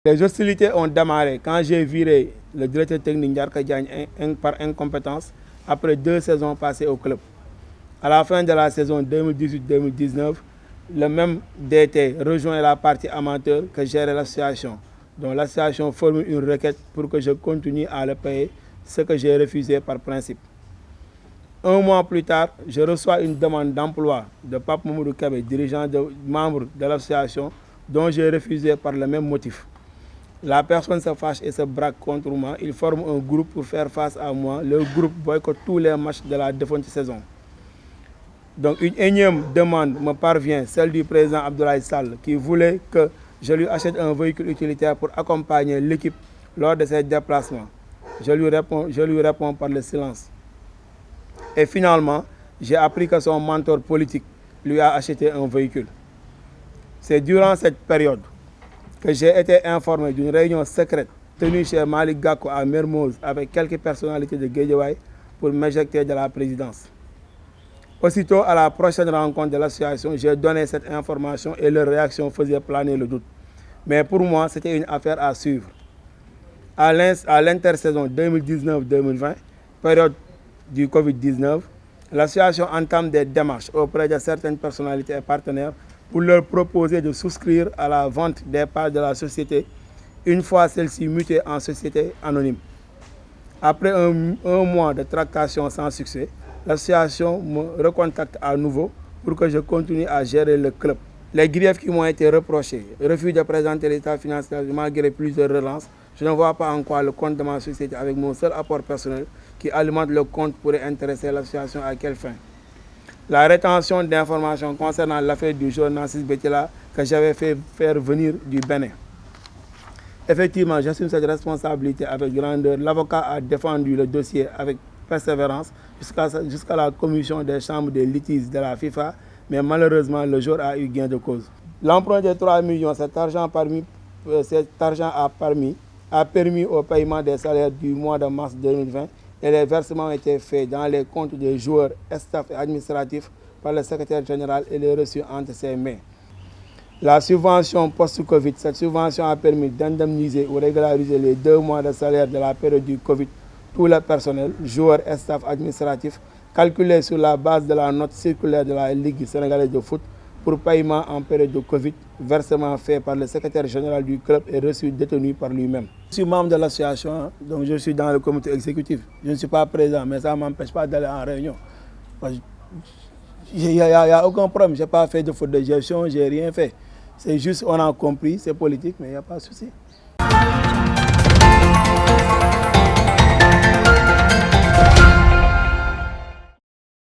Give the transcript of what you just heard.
Les hostilités ont démarré quand j'ai viré le directeur technique Ndiarka Diagne par incompétence après 2 saisons passées au club. À la fin de la saison 2018-2019, le même DT rejoint la partie amateur que gérait l'association. Donc l'association forme une requête pour que je continue à le payer, ce que j'ai refusé par principe. 1 mois plus tard, je reçois une demande d'emploi de Pape Mamadou Kébé, membre de l'association, dont j'ai refusé par le même motif. La personne se fâche et se braque contre moi. Il forme un groupe pour faire face à moi. Le groupe boycotte tous les matchs de la défunte saison. Donc une énième demande me parvient, celle du président Abdoulaye Sall, qui voulait que je lui achète un véhicule utilitaire pour accompagner l'équipe lors de ses déplacements. Je lui réponds par le silence. Et finalement, j'ai appris que son mentor politique lui a acheté un véhicule. C'est durant cette période que j'ai été informé d'une réunion secrète tenue chez Malick Gakou à Mermoz avec quelques personnalités de Guédiawaye pour m'éjecter de la présidence. Aussitôt à la prochaine rencontre de l'association, j'ai donné cette information et leur réaction faisait planer le doute. Mais pour moi, c'était une affaire à suivre. À l'intersaison 2019-2020, période du Covid-19, l'association entame des démarches auprès de certaines personnalités et partenaires pour leur proposer de souscrire à la vente des parts de la société une fois celle-ci mutée en société anonyme. Après un mois de tractation sans succès, l'association me recontacte à nouveau pour que je continue à gérer le club. Les griefs qui m'ont été reprochés, refus de présenter l'état financier malgré plusieurs relances, je ne vois pas en quoi le compte de ma société avec mon seul apport personnel qui alimente le compte pourrait intéresser l'association à quelle fin. La rétention d'informations concernant l'affaire du journaliste Betila que j'avais fait faire venir du Bénin. Effectivement, j'assume cette responsabilité avec grandeur. L'avocat a défendu le dossier avec persévérance jusqu'à la commission des chambres des litiges de la FIFA, mais malheureusement, le jour a eu gain de cause. L'emprunt de 3 millions, cet argent a permis au paiement des salaires du mois de mars 2020 et les versements ont été faits dans les comptes des joueurs, staff et administratifs par le secrétaire général et les reçus entre ses mains. La subvention post-Covid, cette subvention a permis d'indemniser ou régulariser les 2 mois de salaire de la période du Covid, tout le personnel, joueurs et staff administratifs, calculé sur la base de la note circulaire de la Ligue sénégalaise de foot pour paiement en période de Covid, versement fait par le secrétaire général du club et reçu détenu par lui-même. Je suis membre de l'association, donc je suis dans le comité exécutif. Je ne suis pas présent, mais ça ne m'empêche pas d'aller en réunion. Il n'y a aucun problème, je n'ai pas fait de faute de gestion, je n'ai rien fait. C'est juste, on a compris, c'est politique, mais il n'y a pas de souci.